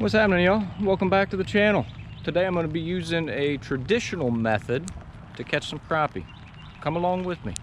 What's happening, y'all? Welcome back to the channel. Today I'm going to be using a traditional method to catch some crappie. Come along with me.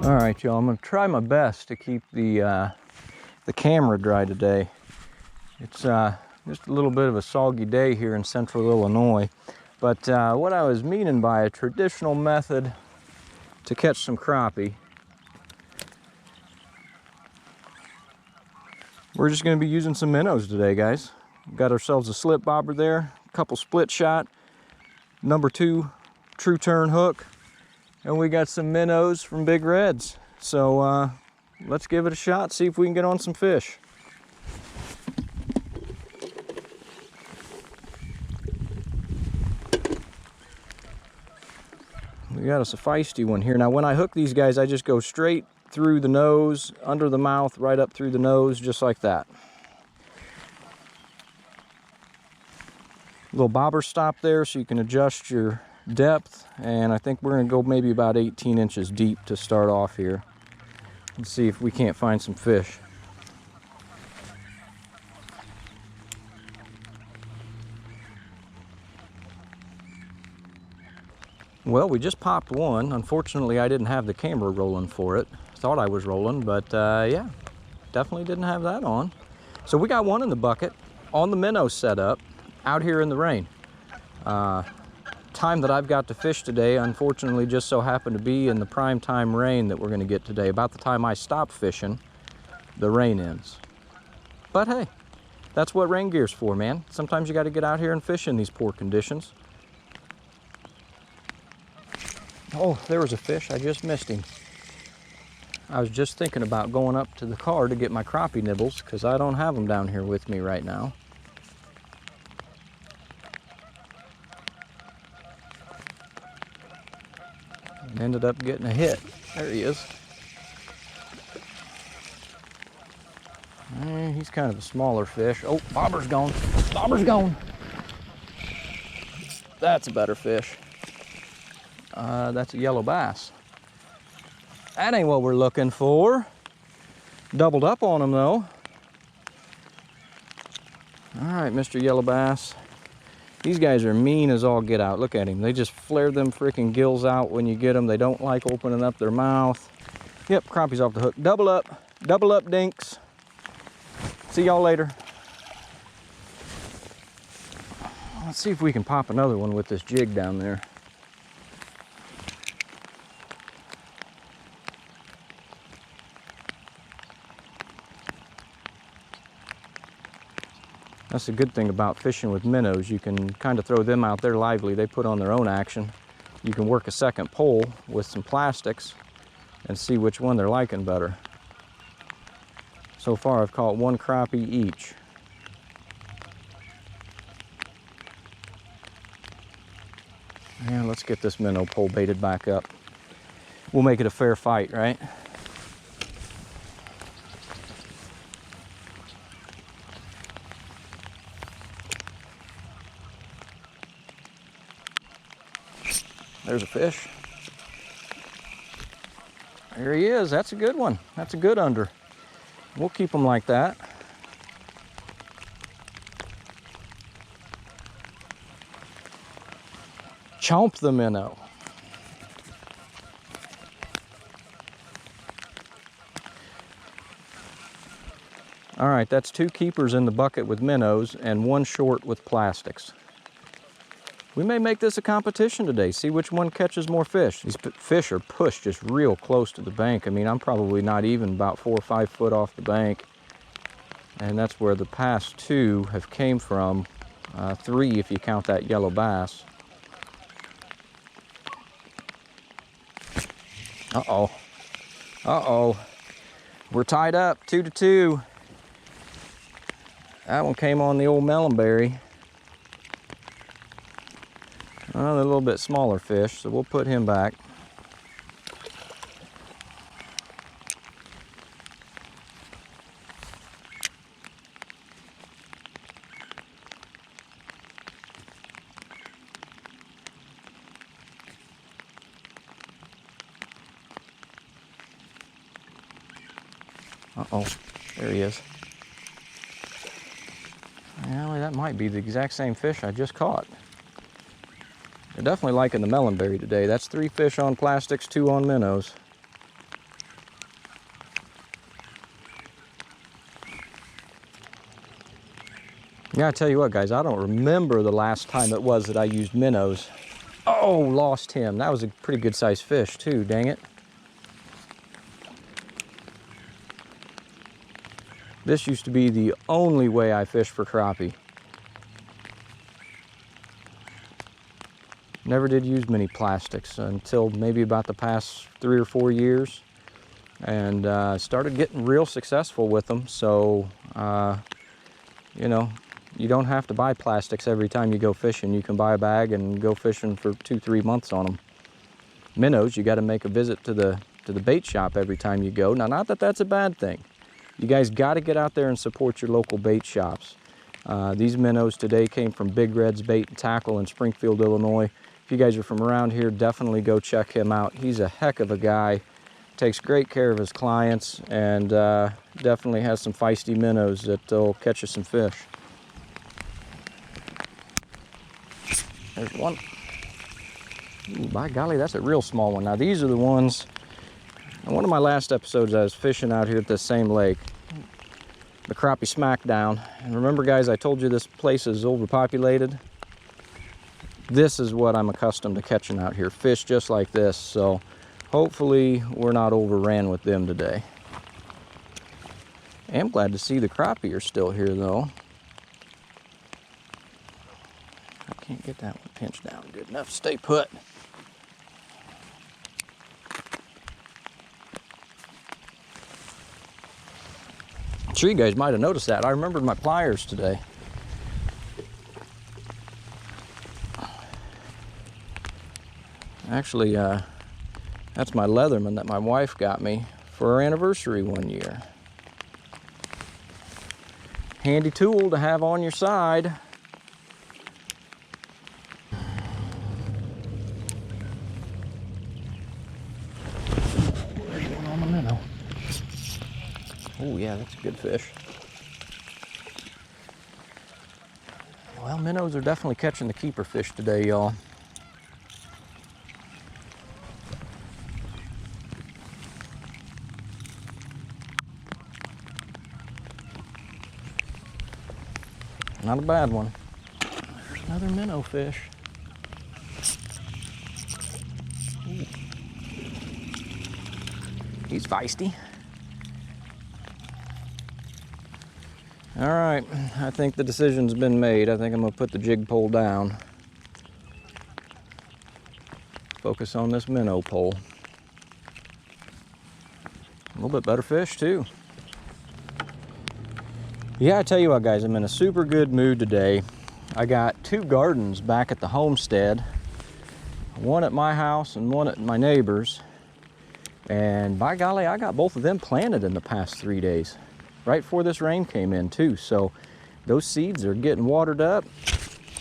All right, y'all, I'm gonna try my best to keep the camera dry today. It's just a little bit of a soggy day here in central Illinois. But what I was meaning by a traditional method to catch some crappie, we're just gonna be using some minnows today, guys. Got ourselves a slip bobber there, a couple split shot, #2 true turn hook, and we got some minnows from Big Reds. So let's give it a shot, see if we can get on some fish. We got us a feisty one here. Now when I hook these guys, I just go straight through the nose, under the mouth, right up through the nose, just like that. Little bobber stop there so you can adjust your depth, and I think we're going to go maybe about 18 inches deep to start off here and see if we can't find some fish. Well, we just popped one. Unfortunately, I didn't have the camera rolling for it. Thought I was rolling, but yeah, definitely didn't have that on. So we got one in the bucket on the minnow setup out here in the rain. Time that I've got to fish today, unfortunately, just so happened to be in the prime time rain that we're going to get today. About the time I stop fishing, the rain ends. But hey, that's what rain gear's for, man. Sometimes you got to get out here and fish in these poor conditions. Oh, there was a fish. I just missed him. I was just thinking about going up to the car to get my crappie nibbles because I don't have them down here with me right now. Ended up getting a hit. There he is. He's kind of a smaller fish. Oh, bobber's gone. Bobber's gone. That's a better fish. That's a yellow bass. That ain't what we're looking for. Doubled up on him though. All right, Mr. Yellow Bass. These guys are mean as all get out. Look at him. They just flare them freaking gills out when you get them. They don't like opening up their mouth. Yep, crappie's off the hook. Double up, dinks. See y'all later. Let's see if we can pop another one with this jig down there. That's the good thing about fishing with minnows. You can kind of throw them out there lively. They put on their own action. You can work a second pole with some plastics and see which one they're liking better. So far I've caught one crappie each. And let's get this minnow pole baited back up. We'll make it a fair fight, right? There's a fish. There he is. That's a good one. That's a good under. We'll keep them like that. Chomp the minnow. All right, that's 2 keepers in the bucket with minnows and 1 short with plastics. We may make this a competition today, see which one catches more fish. These fish are pushed just real close to the bank. I mean, I'm probably not even about 4 or 5 foot off the bank. And that's where the past 2 have came from. 3 if you count that yellow bass. Uh-oh. Uh-oh. We're tied up, 2-2. That one came on the old melonberry. Well, they're a little bit smaller fish, so we'll put him back. Uh-oh, there he is. Well, that might be the exact same fish I just caught. They're definitely liking the melonberry today. That's 3 fish on plastics, 2 on minnows. Yeah, I tell you what, guys, I don't remember the last time it was that I used minnows. Oh, lost him. That was a pretty good sized fish too, dang it. This used to be the only way I fished for crappie. Never did use many plastics until maybe about the past 3 or 4 years. And started getting real successful with them. So, you know, you don't have to buy plastics every time you go fishing. You can buy a bag and go fishing for 2-3 months on them. Minnows, you got to make a visit to the bait shop every time you go. Now, not that that's a bad thing. You guys got to get out there and support your local bait shops. These minnows today came from Big Red's Bait and Tackle in Springfield, Illinois. If you guys are from around here, definitely go check him out. He's a heck of a guy. Takes great care of his clients, and definitely has some feisty minnows that'll catch you some fish. There's one. Ooh, by golly, that's a real small one. Now these are the ones, in one of my last episodes I was fishing out here at this same lake, the crappie smackdown. And remember guys, I told you this place is overpopulated. This is what I'm accustomed to catching out here, fish just like this. So hopefully we're not overran with them today. I am glad to see the crappie are still here though. I can't get that one pinched down good enough. Stay put. I'm sure you guys might have noticed that. I remembered my pliers today. Actually, that's my Leatherman that my wife got me for our anniversary one year. Handy tool to have on your side. There's one on the minnow. Oh yeah, that's a good fish. Well, minnows are definitely catching the keeper fish today, y'all. Not a bad one. There's another minnow fish. Ooh. He's feisty. All right, I think the decision's been made. I think I'm gonna put the jig pole down. Focus on this minnow pole. A little bit better fish too. Yeah, I tell you what guys, I'm in a super good mood today. I got 2 gardens back at the homestead, one at my house and one at my neighbor's. And by golly, I got both of them planted in the past 3 days, right before this rain came in too. So those seeds are getting watered up.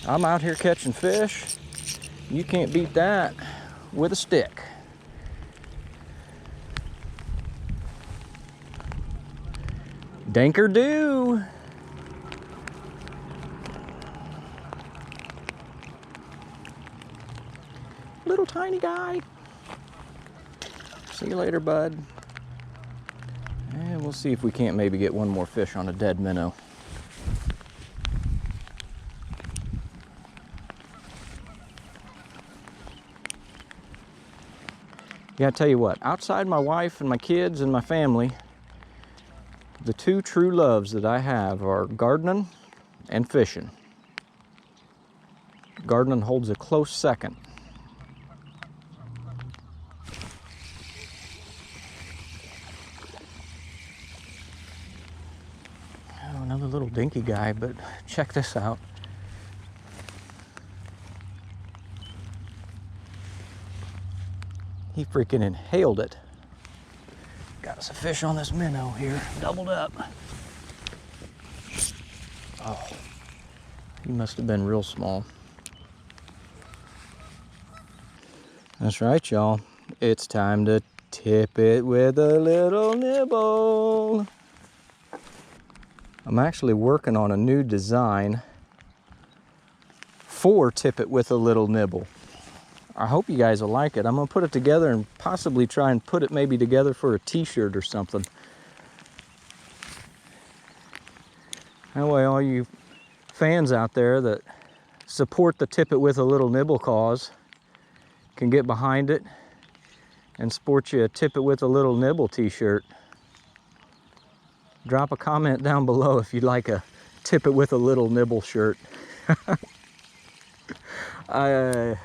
I'm out here catching fish. You can't beat that with a stick. Danker do. Little tiny guy. See you later, bud. And we'll see if we can't maybe get one more fish on a dead minnow. Yeah, I tell you what, outside my wife and my kids and my family, the 2 true loves that I have are gardening and fishing. Gardening holds a close second. Oh, another little dinky guy, but check this out. He freaking inhaled it. Got us a fish on this minnow here, doubled up. Oh, he must have been real small. That's right, y'all. It's time to tip it with a little nibble. I'm actually working on a new design for Tip It With a Little Nibble. I hope you guys will like it. I'm gonna put it together and possibly try and put it maybe together for a t-shirt or something. That way all you fans out there that support the Tip It With a Little Nibble cause can get behind it and sport you a Tip It With a Little Nibble t-shirt. Drop a comment down below if you'd like a Tip It With a Little Nibble shirt. I'll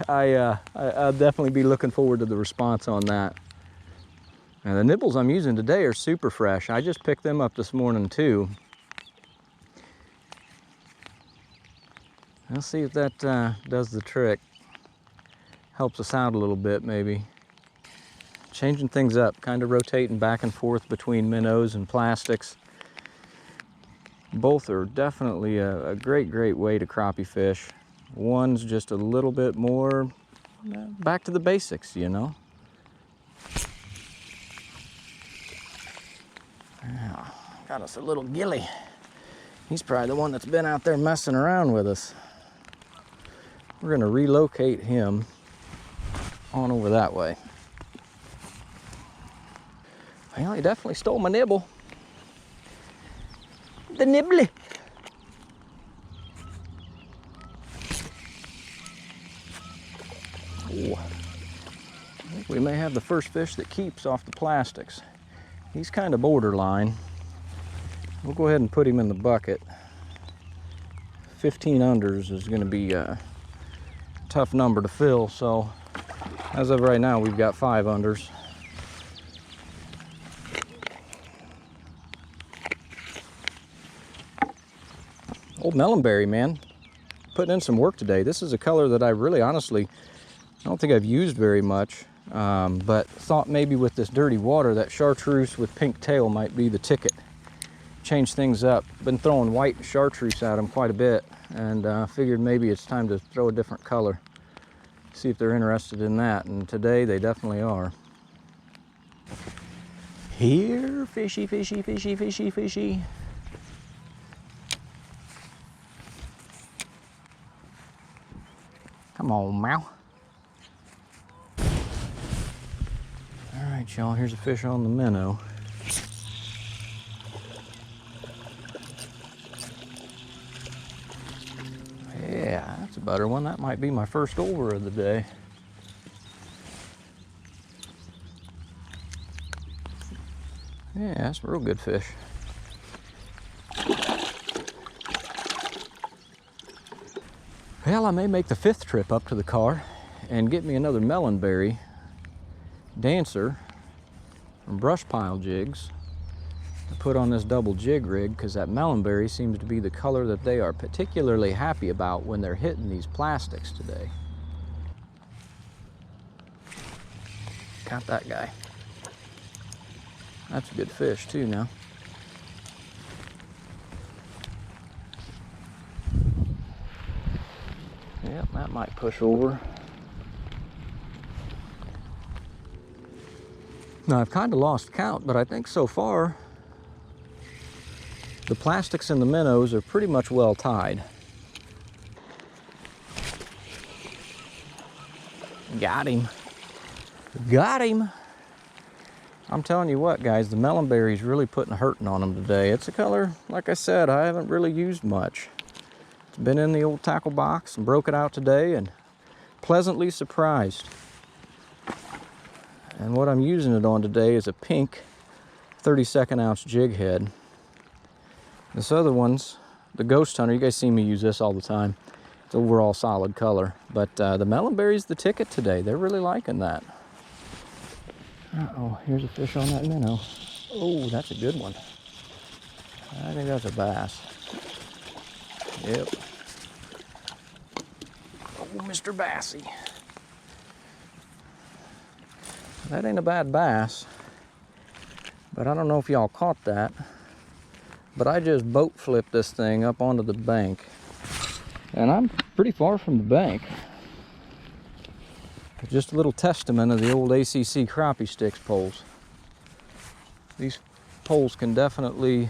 definitely be looking forward to the response on that. And the nibbles I'm using today are super fresh. I just picked them up this morning too. Let's see if that does the trick. Helps us out a little bit maybe. Changing things up, kind of rotating back and forth between minnows and plastics. Both are definitely a great way to crappie fish. One's just a little bit more back to the basics, you know. Now, got us a little gilly. He's probably the one that's been out there messing around with us. We're gonna relocate him on over that way. Well, he definitely stole my nibble. The nibbly. Ooh. I think we may have the first fish that keeps off the plastics. He's kind of borderline. We'll go ahead and put him in the bucket. 15 unders is going to be a tough number to fill, so as of right now we've got 5 unders. Old melonberry, man, putting in some work today. This is a color that I really honestly I don't think I've used very much, but thought maybe with this dirty water that chartreuse with pink tail might be the ticket. Change things up. Been throwing white chartreuse at them quite a bit, and figured maybe it's time to throw a different color. See if they're interested in that, and today they definitely are. Here, fishy, fishy, fishy, fishy, fishy. Come on, meow. All right, y'all, here's a fish on the minnow. Yeah, that's a better one. That might be my first over of the day. Yeah, that's a real good fish. Well, I may make the 5th trip up to the car and get me another melonberry dancer from brush pile jigs to put on this double jig rig, because that melonberry seems to be the color that they are particularly happy about when they're hitting these plastics today. Got that guy. That's a good fish too now. Yep, that might push over. Now I've kind of lost count, but I think so far the plastics in the minnows are pretty much well tied. Got him. Got him. I'm telling you what, guys, the melonberry's really putting a hurting on them today. It's a color, like I said, I haven't really used much. It's been in the old tackle box and broke it out today, and pleasantly surprised. And what I'm using it on today is a pink 32nd ounce jig head. This other one's the Ghost Hunter. You guys see me use this all the time. It's overall solid color. But the melonberry's the ticket today. They're really liking that. Uh-oh, here's a fish on that minnow. Oh, that's a good one. I think that's a bass. Yep. Oh, Mr. Bassy. That ain't a bad bass, but I don't know if y'all caught that, but I just boat flipped this thing up onto the bank, and I'm pretty far from the bank. Just a little testament of the old ACC crappie sticks poles. These poles can definitely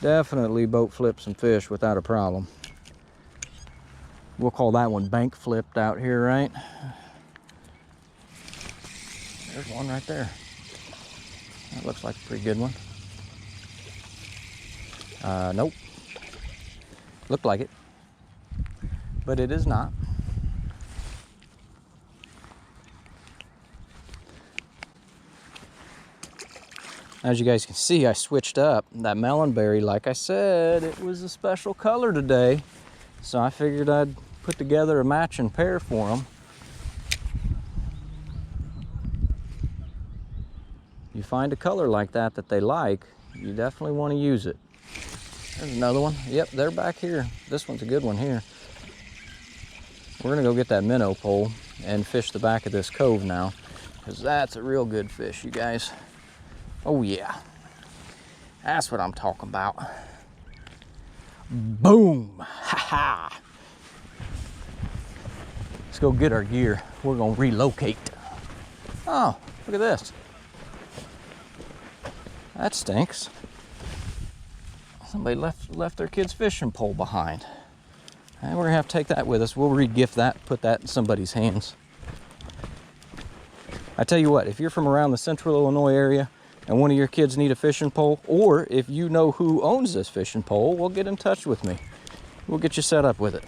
Definitely boat flip some fish without a problem. We'll call that one bank flipped out here, right? There's one right there. That looks like a pretty good one. Nope. Looked like it, but it is not. As you guys can see, I switched up that melon berry. Like I said, it was a special color today, so I figured I'd put together a matching pair for them. You find a color like that they like, you definitely want to use it. There's another one. Yep, they're back here. This one's a good one here. We're gonna go get that minnow pole and fish the back of this cove now, because that's a real good fish, you guys. Oh yeah, that's what I'm talking about. Boom, ha ha. Let's go get our gear. We're gonna relocate. Oh, look at this. That stinks. Somebody left their kid's fishing pole behind. And we're gonna have to take that with us. We'll re-gift that, put that in somebody's hands. I tell you what, if you're from around the central Illinois area and one of your kids need a fishing pole, or if you know who owns this fishing pole, well, get in touch with me. We'll get you set up with it.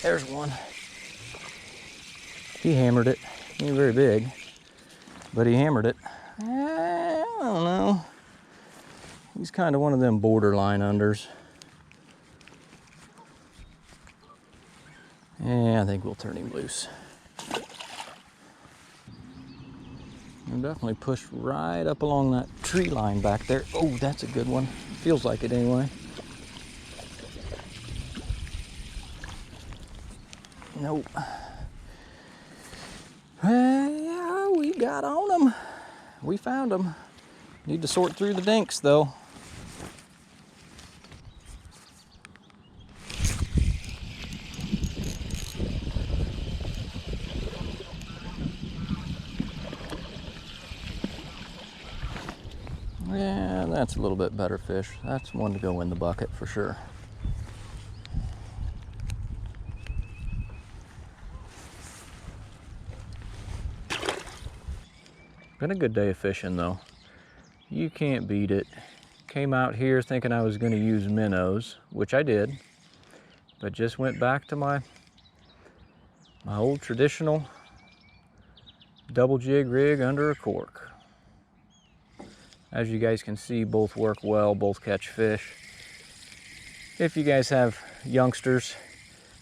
There's one. He hammered it. He ain't very big, but he hammered it. I don't know. He's kind of one of them borderline unders. Yeah, I think we'll turn him loose. We'll definitely push right up along that tree line back there. Oh, that's a good one. Feels like it anyway. Nope. Yeah, we got on them. We found them. Need to sort through the dinks though. Yeah, that's a little bit better fish. That's one to go in the bucket for sure. Been a good day of fishing though. You can't beat it. Came out here thinking I was going to use minnows, which I did, but just went back to my old traditional double jig rig under a cork. As you guys can see, both work well, both catch fish. If you guys have youngsters,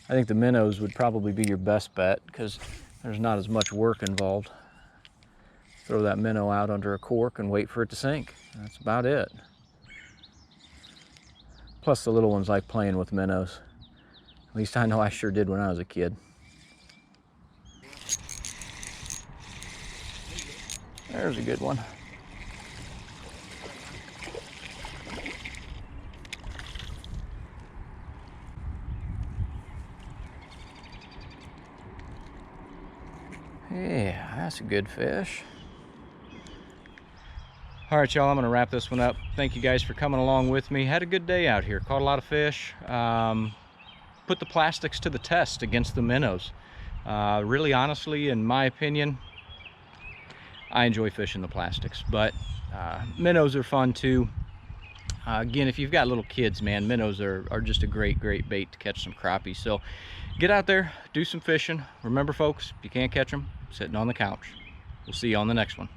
I think the minnows would probably be your best bet because there's not as much work involved. Throw that minnow out under a cork and wait for it to sink. That's about it. Plus the little ones like playing with minnows. At least I know I sure did when I was a kid. There's a good one. Yeah, that's a good fish. All right, y'all, I'm gonna wrap this one up. Thank you guys for coming along with me. Had a good day out here, caught a lot of fish. Put the plastics to the test against the minnows. Really, honestly, in my opinion, I enjoy fishing the plastics, but minnows are fun too. Again, if you've got little kids, man, minnows are just a great bait to catch some crappie. So get out there, do some fishing. Remember folks, if you can't catch them, sitting on the couch. We'll see you on the next one.